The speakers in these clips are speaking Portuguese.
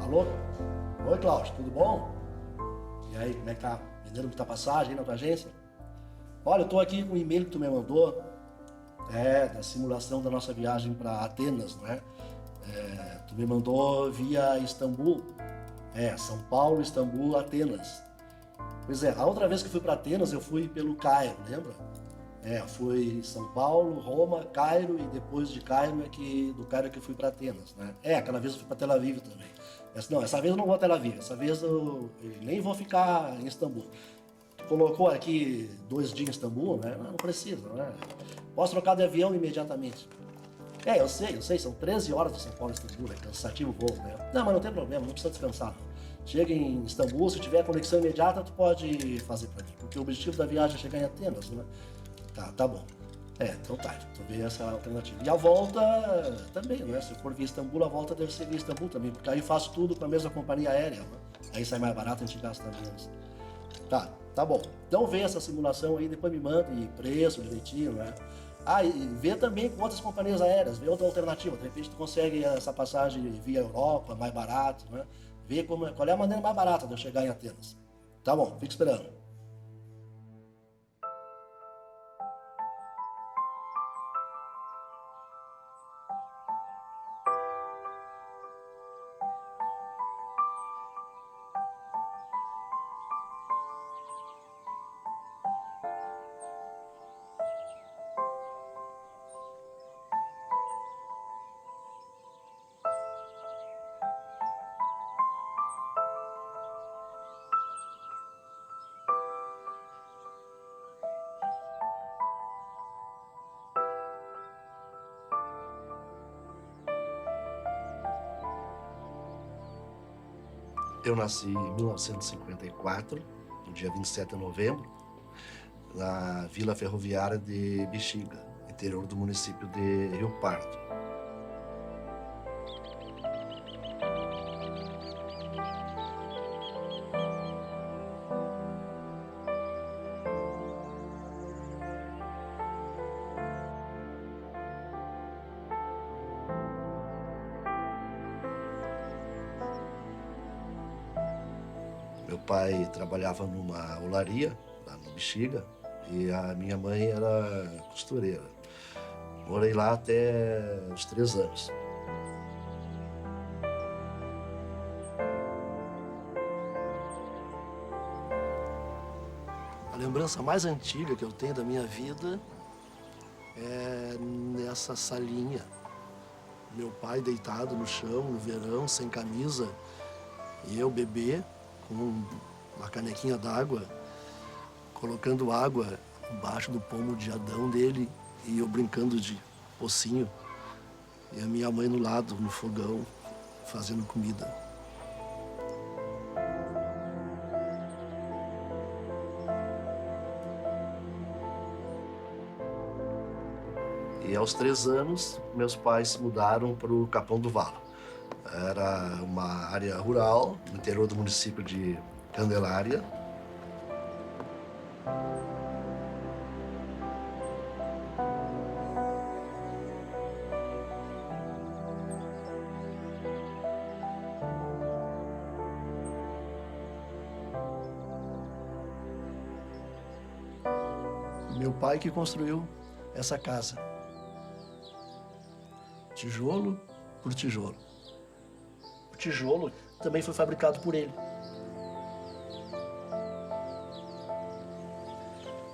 Alô? Oi, Cláudio, tudo bom? E aí, como é que tá? Vendendo muita passagem aí na tua agência? Olha, eu tô aqui com o e-mail que tu me mandou, da simulação da nossa viagem para Atenas, não é? Tu me mandou via Istambul, São Paulo, Istambul, Atenas. Pois é, a outra vez que eu fui para Atenas, eu fui pelo Cairo, lembra? Fui São Paulo, Roma, Cairo e depois de Cairo do Cairo que eu fui para Atenas, né? Aquela vez eu fui para Tel Aviv também. Essa vez eu não vou a Tel Aviv, essa vez eu nem vou ficar em Istambul. Tu colocou aqui 2 dias em Istambul, né? Não precisa, né? Posso trocar de avião imediatamente. Eu sei, são 13 horas de São Paulo a Istambul, é cansativo o voo, né? Não, mas não tem problema, não precisa descansar, não. Chega em Istambul, se tiver conexão imediata, tu pode fazer para mim, porque o objetivo da viagem é chegar em Atenas, né? Tá bom. Então tá, tu vê essa alternativa. E a volta também, né? Se for via Istambul, a volta deve ser via Istambul também, porque aí faço tudo com a mesma companhia aérea, né? Aí sai mais barato, a gente gasta menos. Tá bom. Então vê essa simulação aí, depois me manda e preço direitinho, né? E vê também com outras companhias aéreas, vê outra alternativa. De repente tu consegue essa passagem via Europa, mais barato, né? Vê qual é a maneira mais barata de eu chegar em Atenas. Tá bom, fico esperando. Eu nasci em 1954, no dia 27 de novembro, na Vila Ferroviária de Bexiga, interior do município de Rio Pardo. Meu pai trabalhava numa olaria, lá no Bexiga, e a minha mãe era costureira. Morei lá até os 3 anos. A lembrança mais antiga que eu tenho da minha vida é nessa salinha. Meu pai deitado no chão, no verão, sem camisa, e eu bebê, com uma canequinha d'água, colocando água embaixo do pomo de Adão dele e eu brincando de pocinho. E a minha mãe no lado, no fogão, fazendo comida. E aos 3 anos, meus pais se mudaram para o Capão do Valo. Era uma área rural, no interior do município de Candelária. Meu pai que construiu essa casa, tijolo por tijolo. O tijolo também foi fabricado por ele.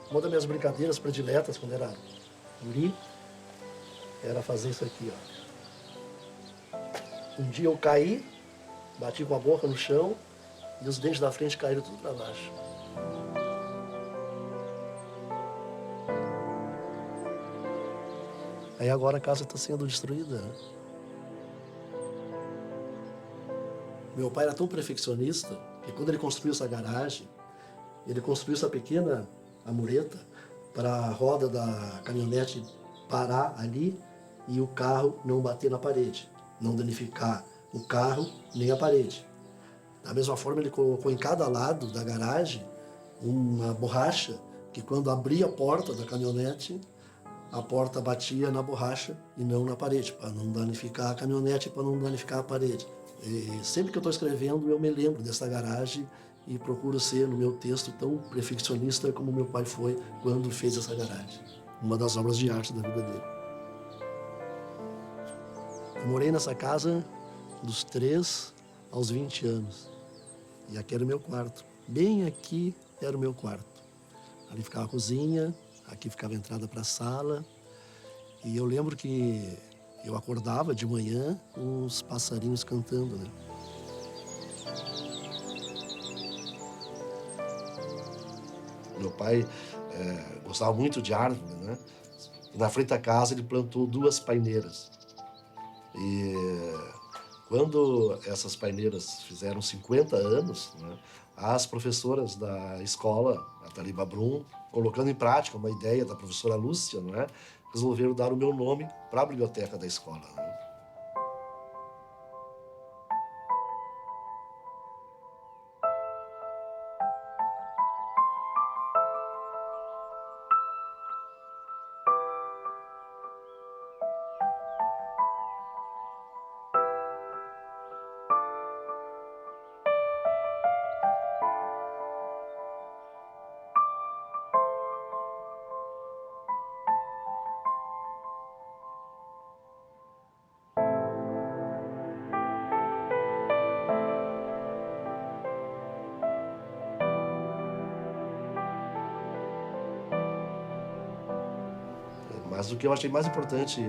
Uma das minhas brincadeiras prediletas quando era guri era fazer isso aqui, ó. Um dia eu caí, bati com a boca no chão e os dentes da frente caíram tudo para baixo. Aí agora a casa está sendo destruída, né? Meu pai era tão perfeccionista que quando ele construiu essa garagem, ele construiu essa pequena mureta para a roda da caminhonete parar ali e o carro não bater na parede, não danificar o carro nem a parede. Da mesma forma, ele colocou em cada lado da garagem uma borracha que quando abria a porta da caminhonete, a porta batia na borracha e não na parede, para não danificar a caminhonete e para não danificar a parede. E sempre que eu estou escrevendo, eu me lembro dessa garagem e procuro ser, no meu texto, tão perfeccionista como meu pai foi quando fez essa garagem. Uma das obras de arte da vida dele. Eu morei nessa casa dos 3 aos 20 anos. E aqui era o meu quarto. Bem aqui era o meu quarto. Ali ficava a cozinha, aqui ficava a entrada para a sala. E eu lembro que eu acordava de manhã com os passarinhos cantando, né? Meu pai gostava muito de árvore, né? E na frente da casa ele plantou 2 paineiras. E quando essas paineiras fizeram 50 anos, né, as professoras da escola, a Taliba Brum, colocando em prática uma ideia da professora Lúcia, né, resolveram dar o meu nome para a biblioteca da escola. Né? Mas o que eu achei mais importante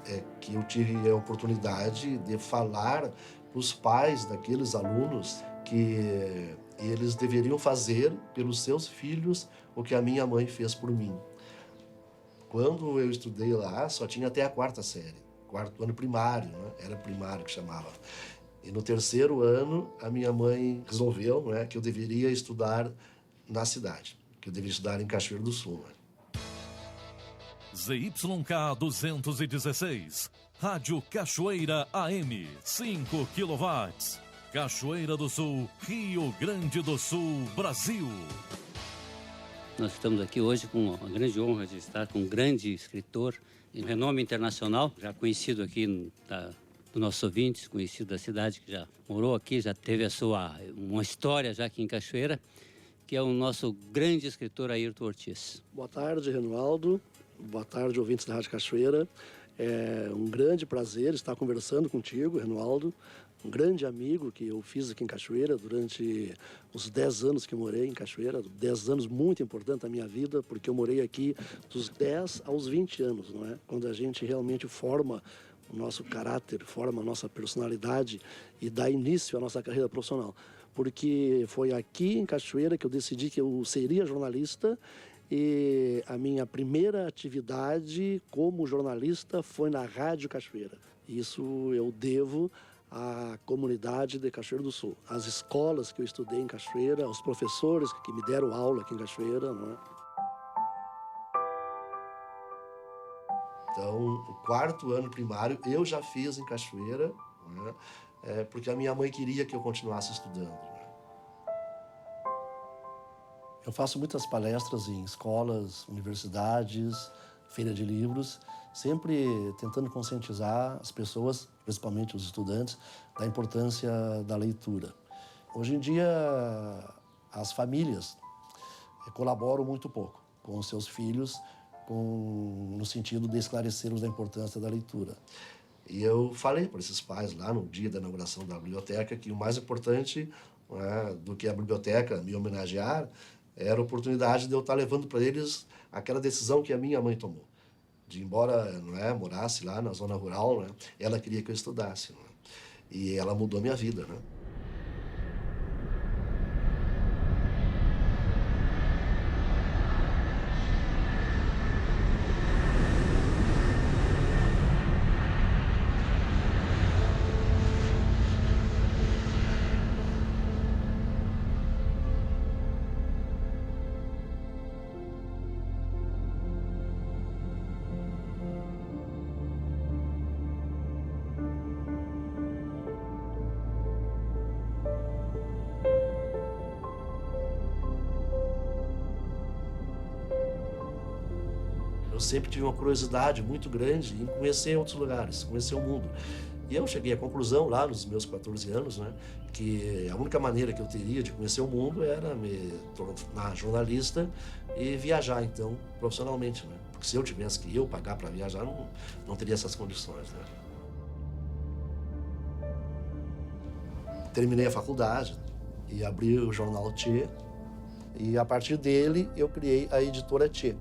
é que eu tive a oportunidade de falar para os pais daqueles alunos que eles deveriam fazer pelos seus filhos o que a minha mãe fez por mim. Quando eu estudei lá, só tinha até a 4ª série, 4º ano primário, né? Era primário que chamava. E no 3º ano, a minha mãe resolveu, né, que eu deveria estudar na cidade, que eu deveria estudar em Cachoeira do Sul. Né? ZYK 216, Rádio Cachoeira AM, 5 kW. Cachoeira do Sul, Rio Grande do Sul, Brasil. Nós estamos aqui hoje com a grande honra de estar com um grande escritor de renome internacional, já conhecido aqui dos nossos ouvintes, conhecido da cidade, que já morou aqui, já teve uma história já aqui em Cachoeira, que é o nosso grande escritor Ayrton Ortiz. Boa tarde, Renoaldo. Boa tarde, ouvintes da Rádio Cachoeira. É um grande prazer estar conversando contigo, Renoaldo. Um grande amigo que eu fiz aqui em Cachoeira durante os 10 anos que eu morei em Cachoeira. 10 anos muito importantes na minha vida, porque eu morei aqui dos 10 aos 20 anos, não é? Quando a gente realmente forma o nosso caráter, forma a nossa personalidade e dá início à nossa carreira profissional. Porque foi aqui em Cachoeira que eu decidi que eu seria jornalista. E a minha primeira atividade como jornalista foi na Rádio Cachoeira. Isso eu devo à comunidade de Cachoeira do Sul, às escolas que eu estudei em Cachoeira, aos professores que me deram aula aqui em Cachoeira. Não é? Então, o 4º ano primário eu já fiz em Cachoeira, não é? Porque a minha mãe queria que eu continuasse estudando. Eu faço muitas palestras em escolas, universidades, feira de livros, sempre tentando conscientizar as pessoas, principalmente os estudantes, da importância da leitura. Hoje em dia, as famílias colaboram muito pouco com os seus filhos, no sentido de esclarecê-los da importância da leitura. E eu falei para esses pais lá no dia da inauguração da biblioteca que o mais importante, né, do que a biblioteca me homenagear era a oportunidade de eu estar levando para eles aquela decisão que a minha mãe tomou. De embora, não é, morasse lá na zona rural, né, ela queria que eu estudasse. Né, e ela mudou a minha vida. Né. Eu sempre tive uma curiosidade muito grande em conhecer outros lugares, conhecer o mundo. E eu cheguei à conclusão, lá nos meus 14 anos, né, que a única maneira que eu teria de conhecer o mundo era me tornar jornalista e viajar, então, profissionalmente, né? Porque se eu tivesse que eu pagar para viajar, não teria essas condições, né? Terminei a faculdade e abri o jornal Tchê, e a partir dele eu criei a editora Tchê.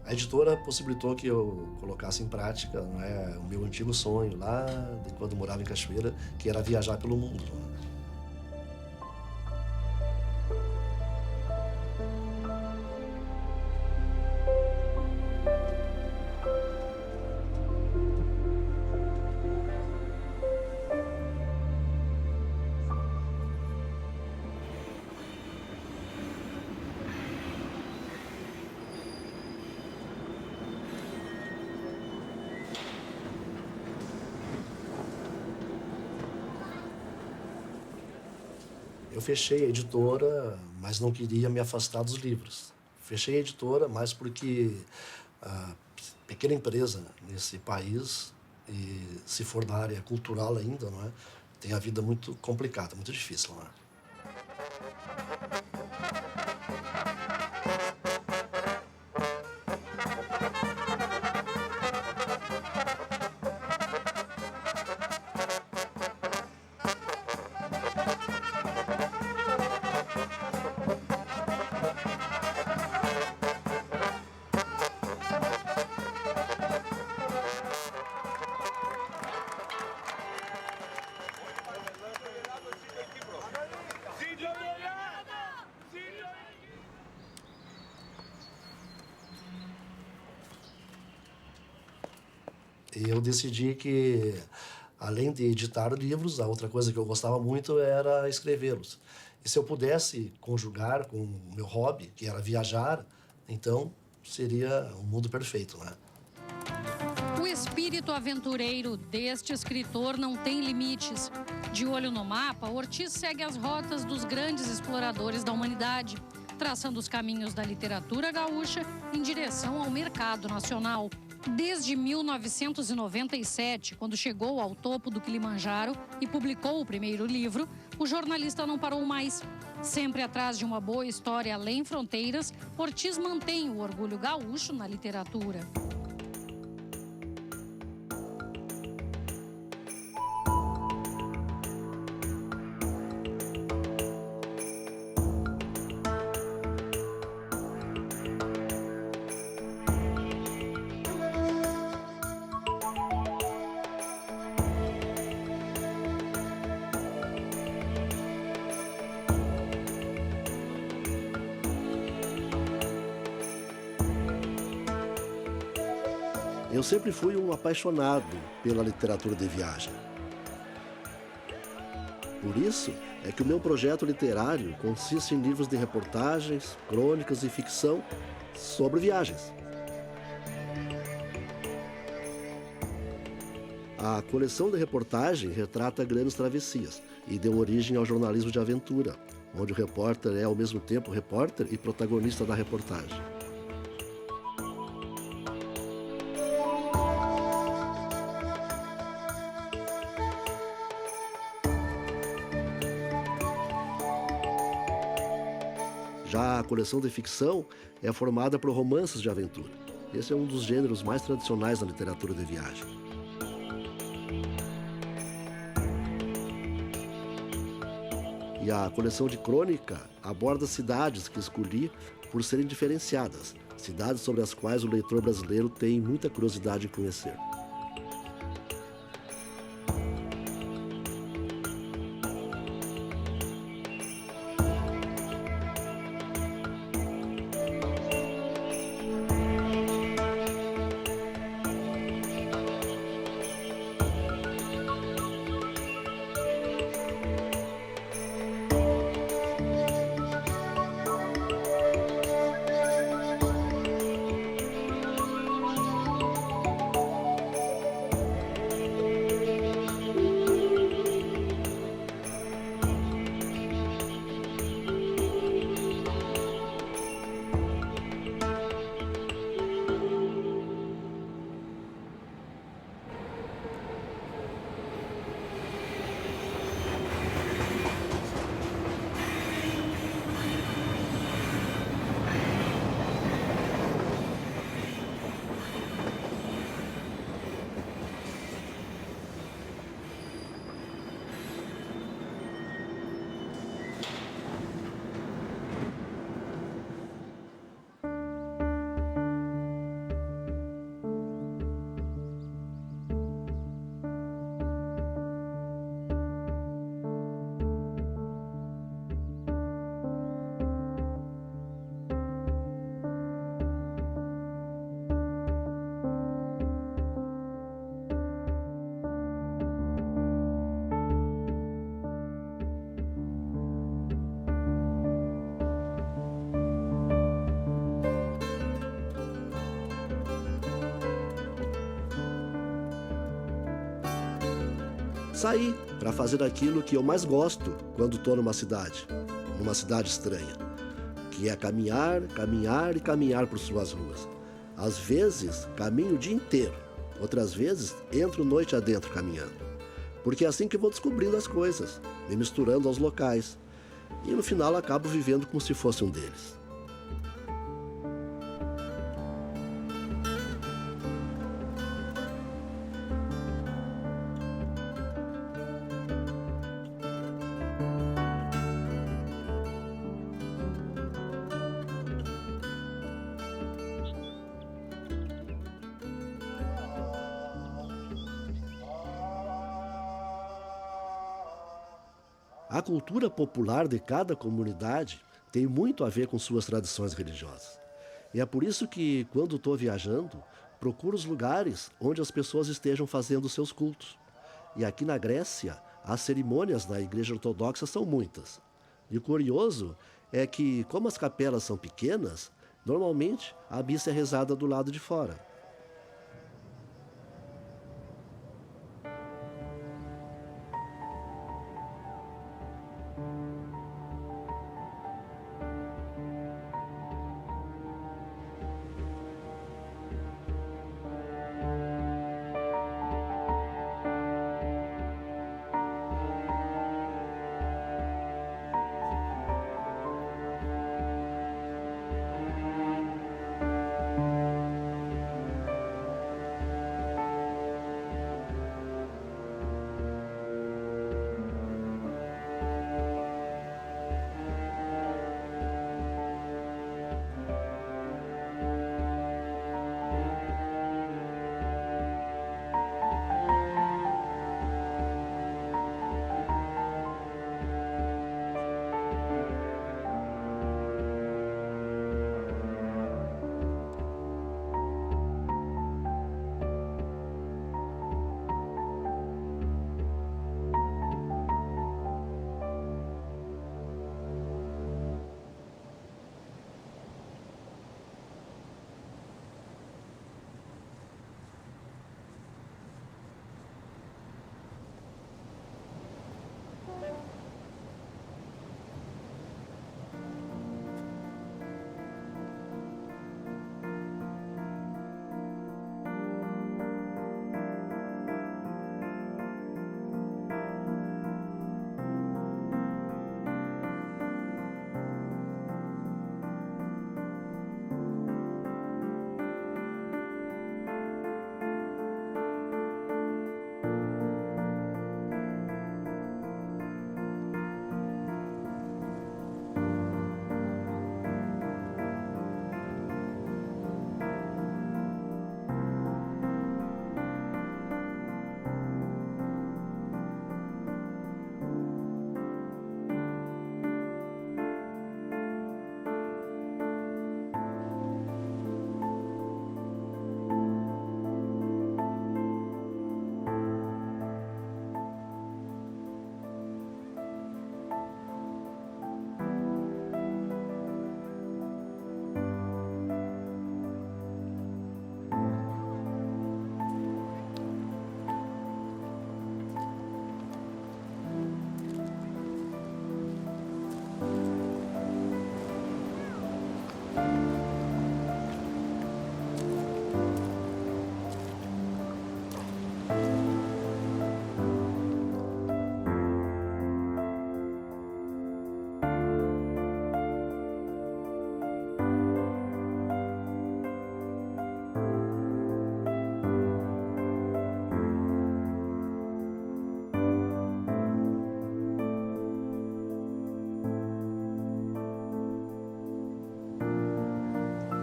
A editora possibilitou que eu colocasse em prática, né, o meu antigo sonho lá de quando morava em Cachoeira, que era viajar pelo mundo. Né? Eu fechei a editora, mas não queria me afastar dos livros. Fechei a editora, mas porque a pequena empresa nesse país, e se for na área cultural ainda, não é? Tem a vida muito complicada, muito difícil, não é? E eu decidi que, além de editar livros, a outra coisa que eu gostava muito era escrevê-los. E se eu pudesse conjugar com o meu hobby, que era viajar, então seria um mundo perfeito, né? O espírito aventureiro deste escritor não tem limites. De olho no mapa, Ortiz segue as rotas dos grandes exploradores da humanidade, traçando os caminhos da literatura gaúcha em direção ao mercado nacional. Desde 1997, quando chegou ao topo do Kilimanjaro e publicou o primeiro livro, o jornalista não parou mais. Sempre atrás de uma boa história além fronteiras, Ortiz mantém o orgulho gaúcho na literatura. Eu sempre fui um apaixonado pela literatura de viagem. Por isso é que o meu projeto literário consiste em livros de reportagens, crônicas e ficção sobre viagens. A coleção de reportagem retrata grandes travessias e deu origem ao jornalismo de aventura, onde o repórter é ao mesmo tempo repórter e protagonista da reportagem. Já a coleção de ficção é formada por romances de aventura. Esse é um dos gêneros mais tradicionais da literatura de viagem. E a coleção de crônica aborda cidades que escolhi por serem diferenciadas, cidades sobre as quais o leitor brasileiro tem muita curiosidade em conhecer. Sair para fazer aquilo que eu mais gosto quando estou numa cidade estranha, que é caminhar, caminhar e caminhar por suas ruas. Às vezes, caminho o dia inteiro, outras vezes, entro noite adentro caminhando. Porque é assim que vou descobrindo as coisas, me misturando aos locais. E no final acabo vivendo como se fosse um deles. A cultura popular de cada comunidade tem muito a ver com suas tradições religiosas. E é por isso que, quando estou viajando, procuro os lugares onde as pessoas estejam fazendo seus cultos. E aqui na Grécia, as cerimônias da Igreja Ortodoxa são muitas. E o curioso é que, como as capelas são pequenas, normalmente a missa é rezada do lado de fora.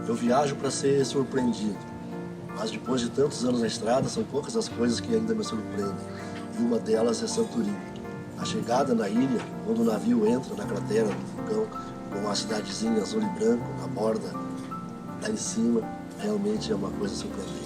Eu viajo para ser surpreendido, mas depois de tantos anos na estrada, são poucas as coisas que ainda me surpreendem. E uma delas é Santorini. A chegada na ilha, quando o navio entra na cratera do vulcão, com a cidadezinha azul e branco na borda, lá em cima, realmente é uma coisa surpreendente.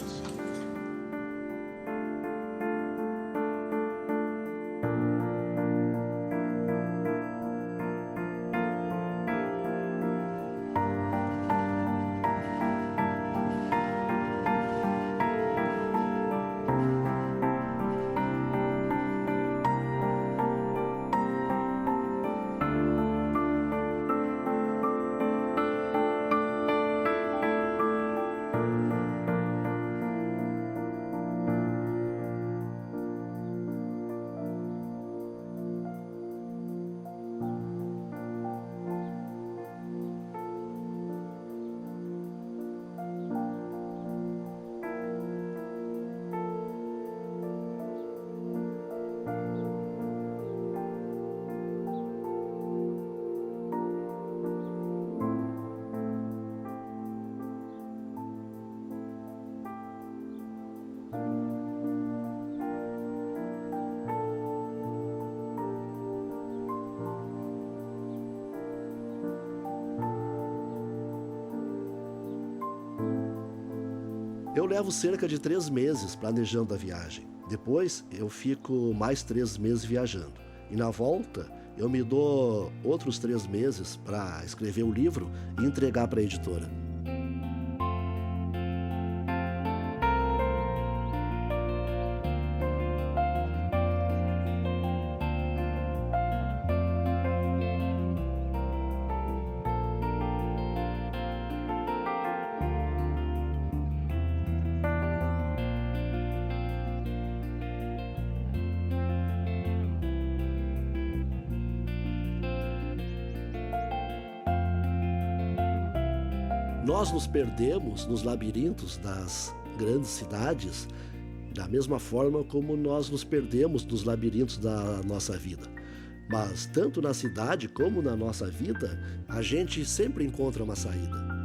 Eu levo cerca de 3 meses planejando a viagem. Depois, eu fico mais 3 meses viajando. E na volta, eu me dou outros 3 meses para escrever o livro e entregar para a editora. Nós nos perdemos nos labirintos das grandes cidades da mesma forma como nós nos perdemos nos labirintos da nossa vida. Mas tanto na cidade como na nossa vida, a gente sempre encontra uma saída.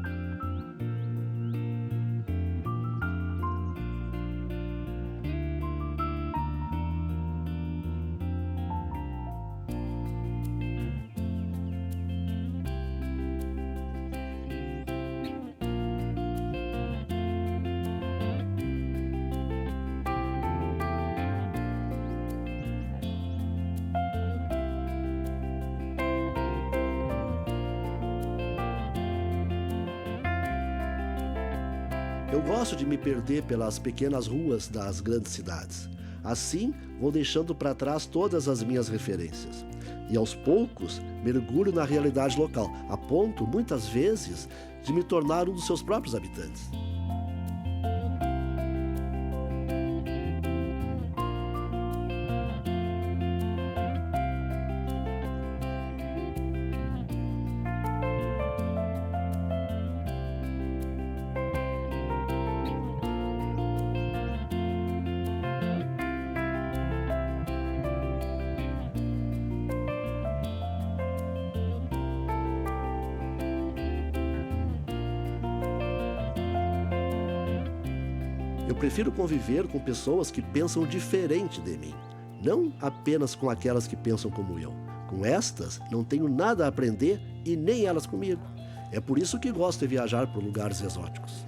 Eu gosto de me perder pelas pequenas ruas das grandes cidades. Assim, vou deixando para trás todas as minhas referências. E aos poucos, mergulho na realidade local, a ponto, muitas vezes, de me tornar um dos seus próprios habitantes. Eu prefiro conviver com pessoas que pensam diferente de mim, não apenas com aquelas que pensam como eu. Com estas, não tenho nada a aprender e nem elas comigo. É por isso que gosto de viajar por lugares exóticos.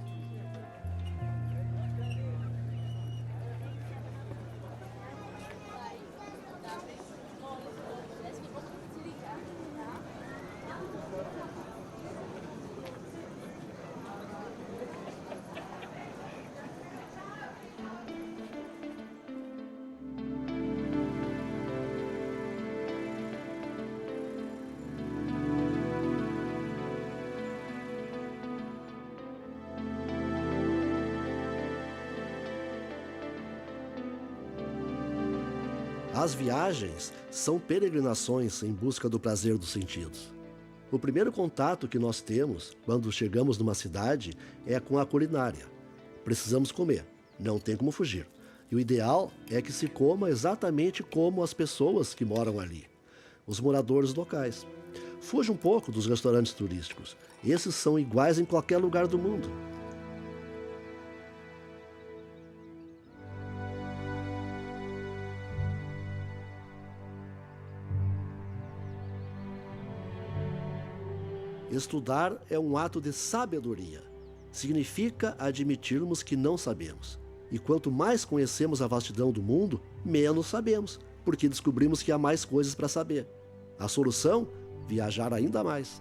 As viagens são peregrinações em busca do prazer dos sentidos. O primeiro contato que nós temos quando chegamos numa cidade é com a culinária. Precisamos comer, não tem como fugir. E o ideal é que se coma exatamente como as pessoas que moram ali, os moradores locais. Fuja um pouco dos restaurantes turísticos. Esses são iguais em qualquer lugar do mundo. Estudar é um ato de sabedoria. Significa admitirmos que não sabemos. E quanto mais conhecemos a vastidão do mundo, menos sabemos, porque descobrimos que há mais coisas para saber. A solução? Viajar ainda mais.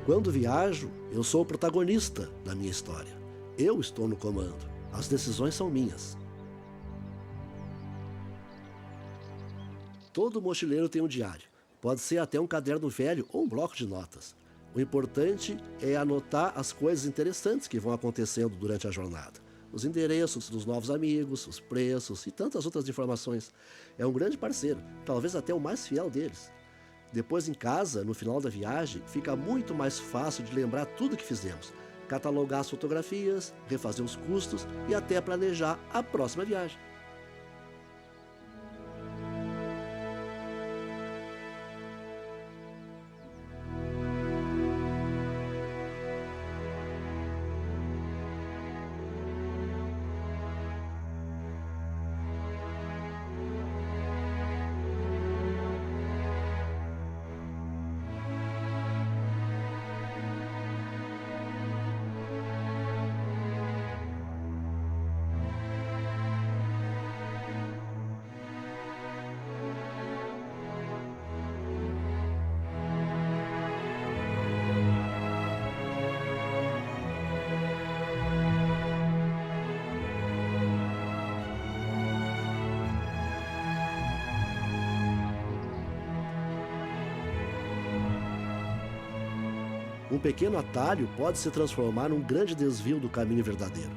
Quando viajo, eu sou o protagonista da minha história. Eu estou no comando. As decisões são minhas. Todo mochileiro tem um diário. Pode ser até um caderno velho ou um bloco de notas. O importante é anotar as coisas interessantes que vão acontecendo durante a jornada. os endereços dos novos amigos, os preços e tantas outras informações. É um grande parceiro, talvez até o mais fiel deles. Depois em casa, no final da viagem, fica muito mais fácil de lembrar tudo que fizemos, catalogar as fotografias, refazer os custos e até planejar a próxima viagem. Um pequeno atalho pode se transformar num grande desvio do caminho verdadeiro.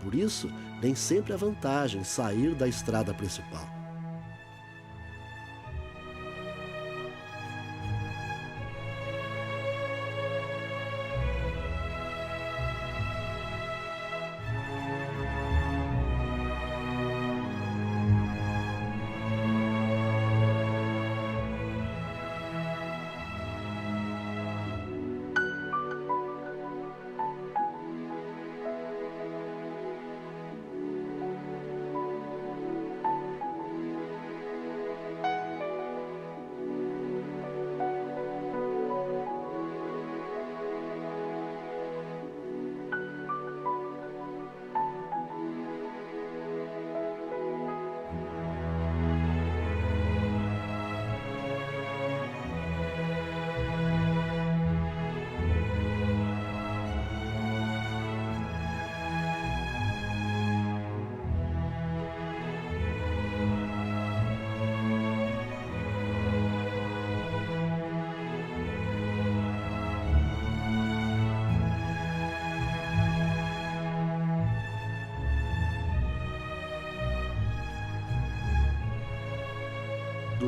Por isso, nem sempre é vantagem sair da estrada principal.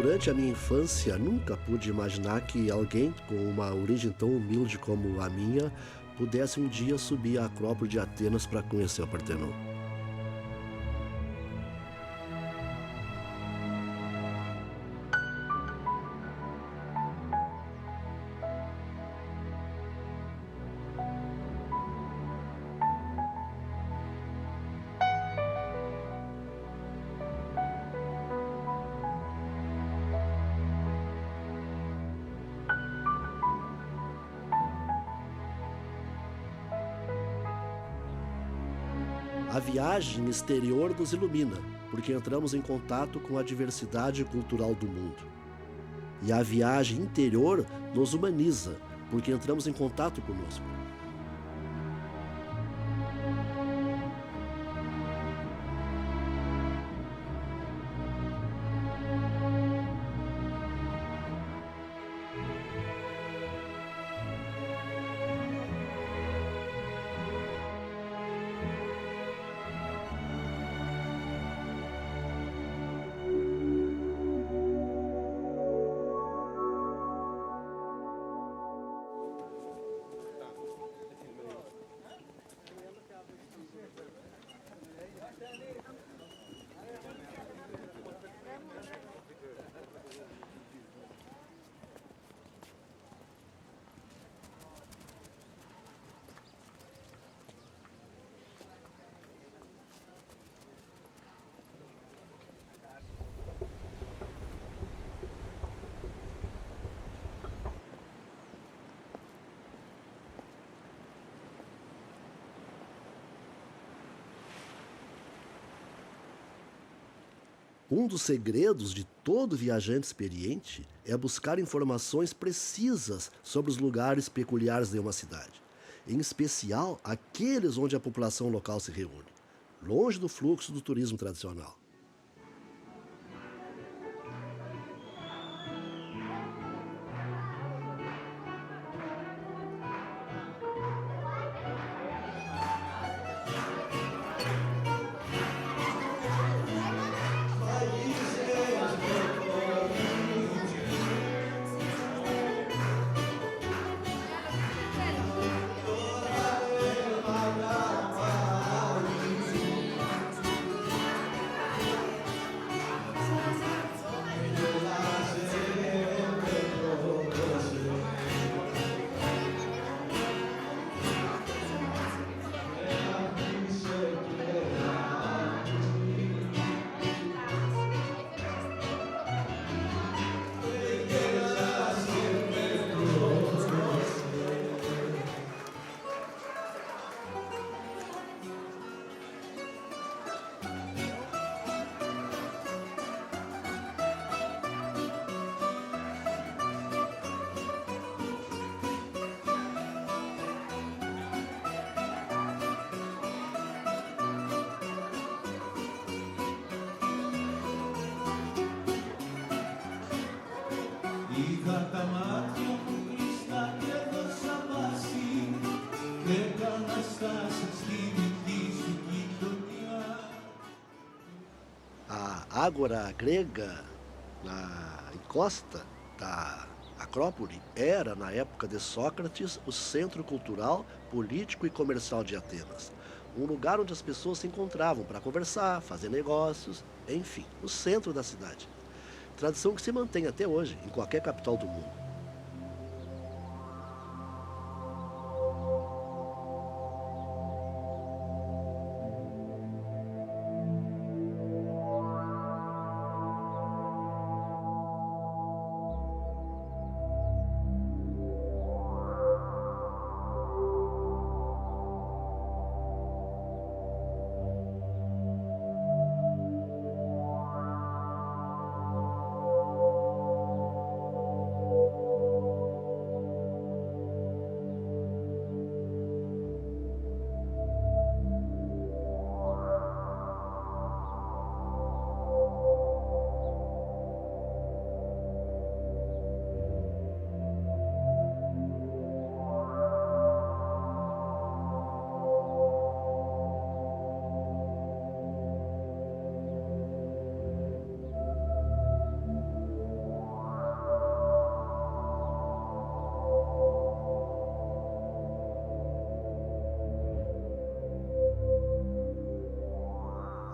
Durante a minha infância, nunca pude imaginar que alguém com uma origem tão humilde como a minha pudesse um dia subir a Acrópole de Atenas para conhecer o Partenon. A viagem exterior nos ilumina, porque entramos em contato com a diversidade cultural do mundo. E a viagem interior nos humaniza, porque entramos em contato conosco. Um dos segredos de todo viajante experiente é buscar informações precisas sobre os lugares peculiares de uma cidade, em especial aqueles onde a população local se reúne, longe do fluxo do turismo tradicional. A Ágora Grega, na encosta da Acrópole, era, na época de Sócrates, o centro cultural, político e comercial de Atenas. Um lugar onde as pessoas se encontravam para conversar, fazer negócios, enfim, o centro da cidade. Tradição que se mantém até hoje, em qualquer capital do mundo.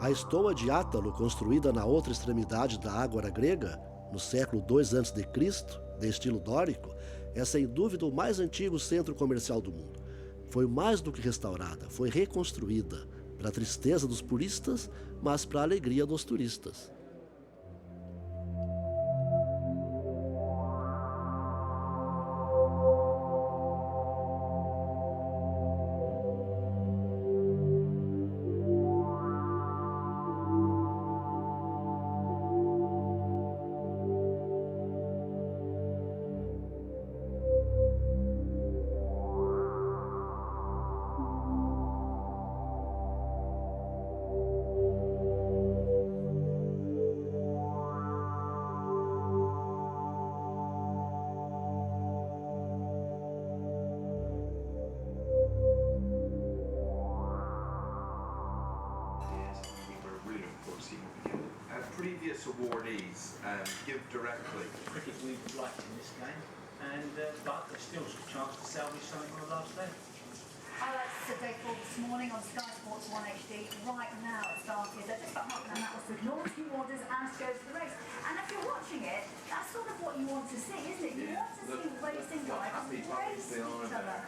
A estoa de Átalo, construída na outra extremidade da Ágora Grega, no século II a.C., de estilo dórico, é sem dúvida o mais antigo centro comercial do mundo. Foi mais do que restaurada, foi reconstruída, para a tristeza dos puristas, mas para a alegria dos turistas. Previous awardees give directly. Cricket we liked in this game, and but there's still a chance to salvage something on the last day. Highlights of day 4 this morning on Sky Sports 1 HD. Right now it started at just about half an hour. That was the Naughty Waters Astros the race. And if you're watching it, that's sort of what you want to see, isn't it? You want to see racing drivers race each other.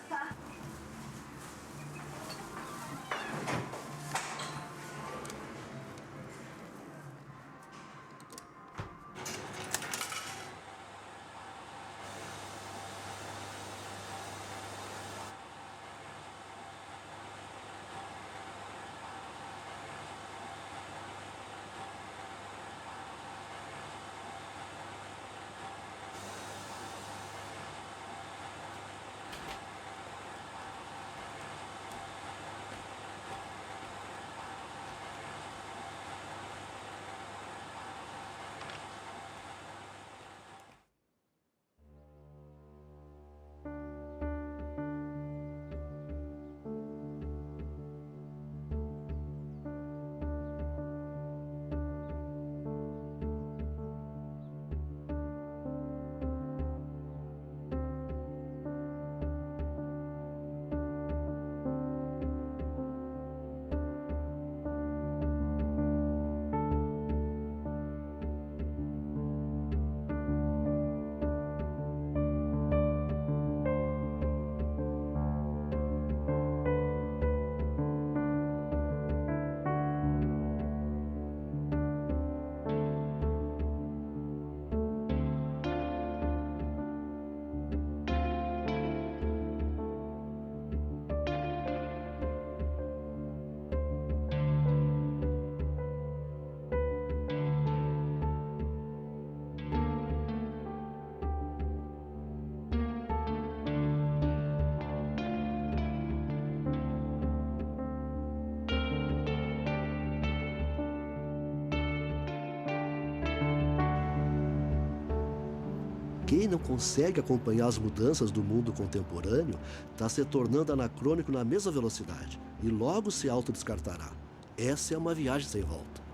Quem não consegue acompanhar as mudanças do mundo contemporâneo está se tornando anacrônico na mesma velocidade e logo se autodescartará. Essa é uma viagem sem volta.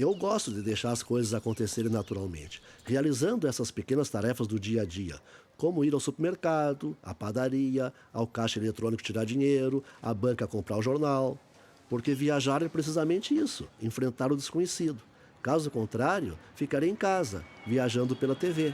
Eu gosto de deixar as coisas acontecerem naturalmente, realizando essas pequenas tarefas do dia a dia, como ir ao supermercado, à padaria, ao caixa eletrônico tirar dinheiro, à banca comprar o jornal. Porque viajar é precisamente isso, enfrentar o desconhecido. Caso contrário, ficarei em casa, viajando pela TV.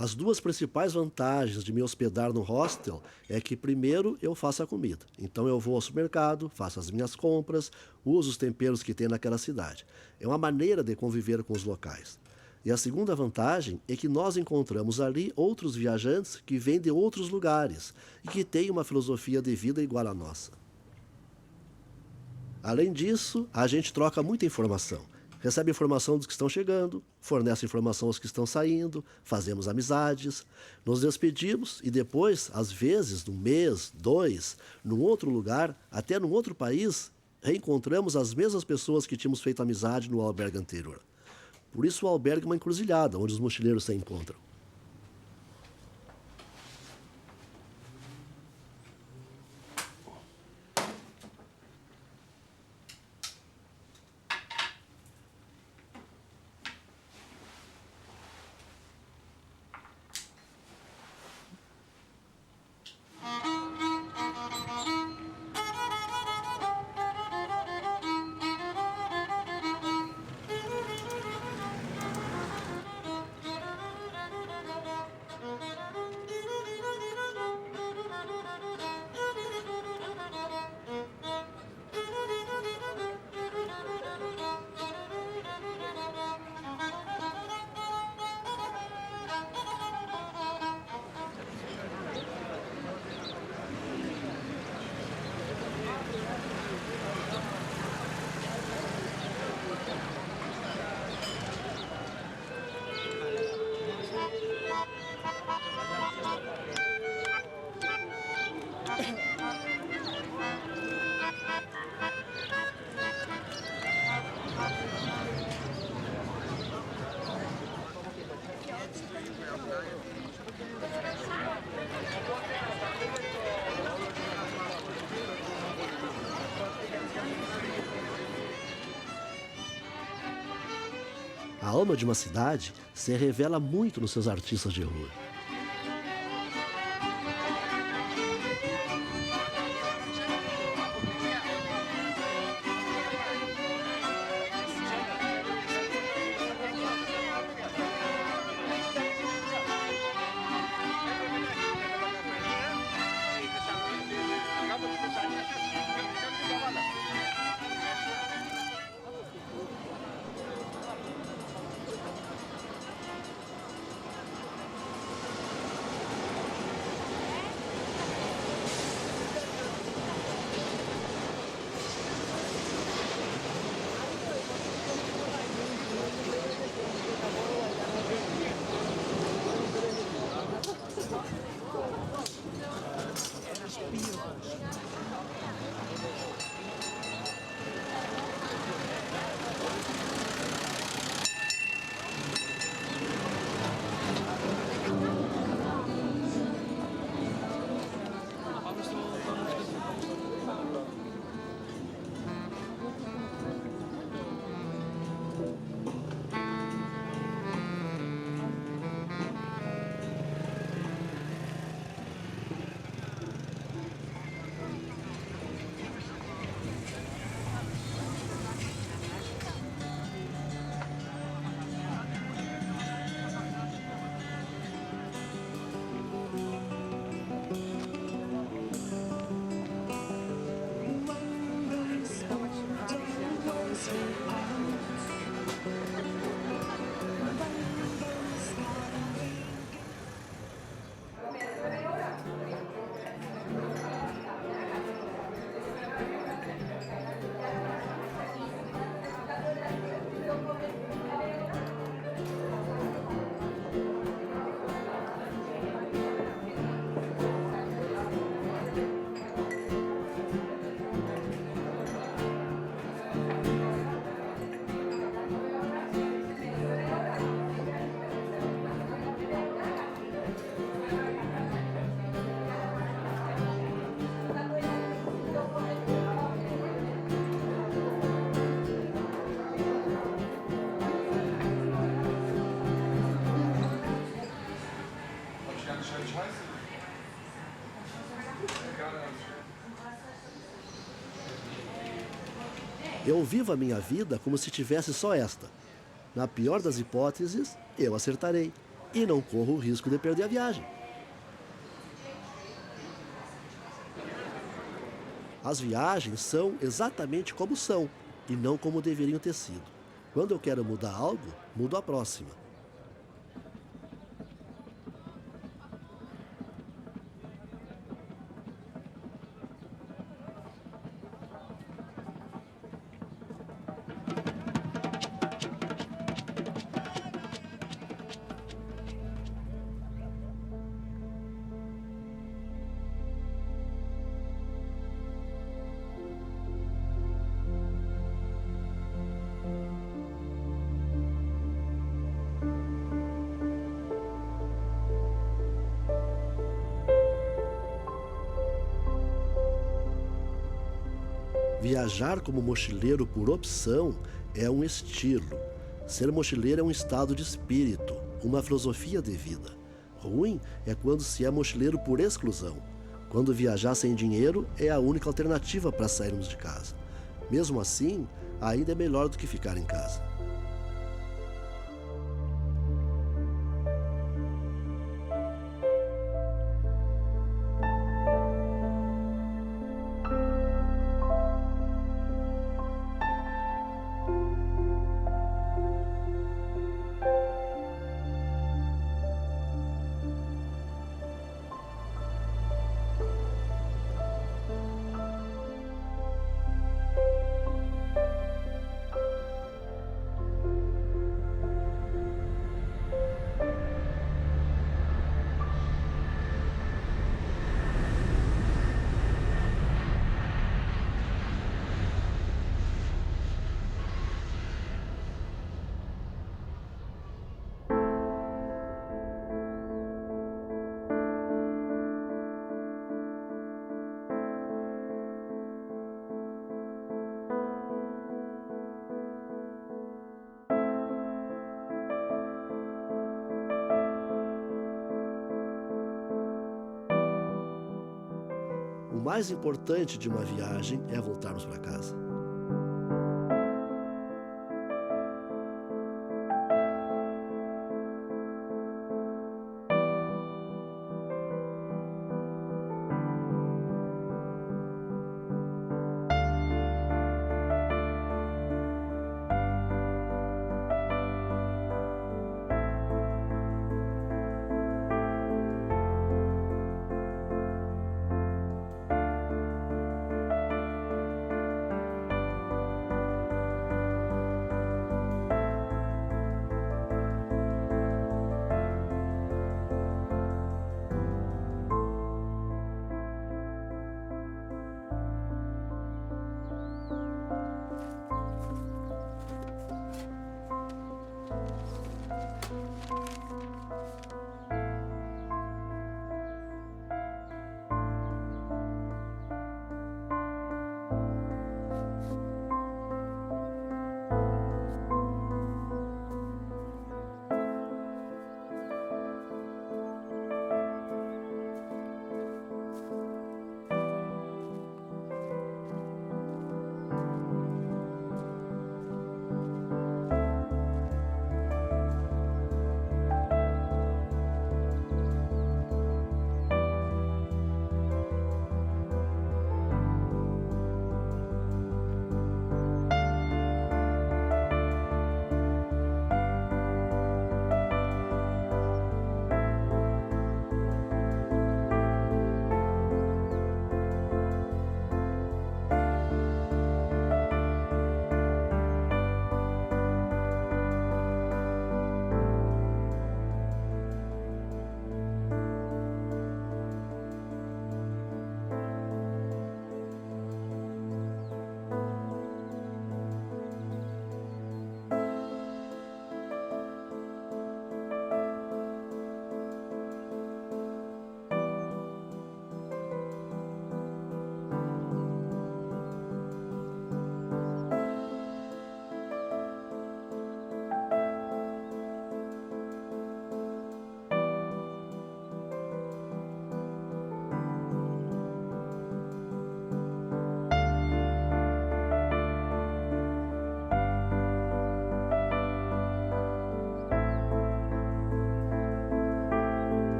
As duas principais vantagens de me hospedar no hostel é que, primeiro, eu faço a comida. Então eu vou ao supermercado, faço as minhas compras, uso os temperos que tem naquela cidade. É uma maneira de conviver com os locais. E a segunda vantagem é que nós encontramos ali outros viajantes que vêm de outros lugares e que têm uma filosofia de vida igual à nossa. Além disso, a gente troca muita informação. Recebe informação dos que estão chegando, fornece informação aos que estão saindo, fazemos amizades, nos despedimos e depois, às vezes, num mês, 2, num outro lugar, até num outro país, reencontramos as mesmas pessoas que tínhamos feito amizade no albergue anterior. Por isso o albergue é uma encruzilhada, onde os mochileiros se encontram. A alma de uma cidade se revela muito nos seus artistas de rua. Eu vivo a minha vida como se tivesse só esta. Na pior das hipóteses, eu acertarei e não corro o risco de perder a viagem. As viagens são exatamente como são e não como deveriam ter sido. Quando eu quero mudar algo, mudo a próxima. Viajar como mochileiro por opção é um estilo. Ser mochileiro é um estado de espírito, uma filosofia de vida. Ruim é quando se é mochileiro por exclusão. Quando viajar sem dinheiro é a única alternativa para sairmos de casa. Mesmo assim, ainda é melhor do que ficar em casa. O mais importante de uma viagem é voltarmos para casa.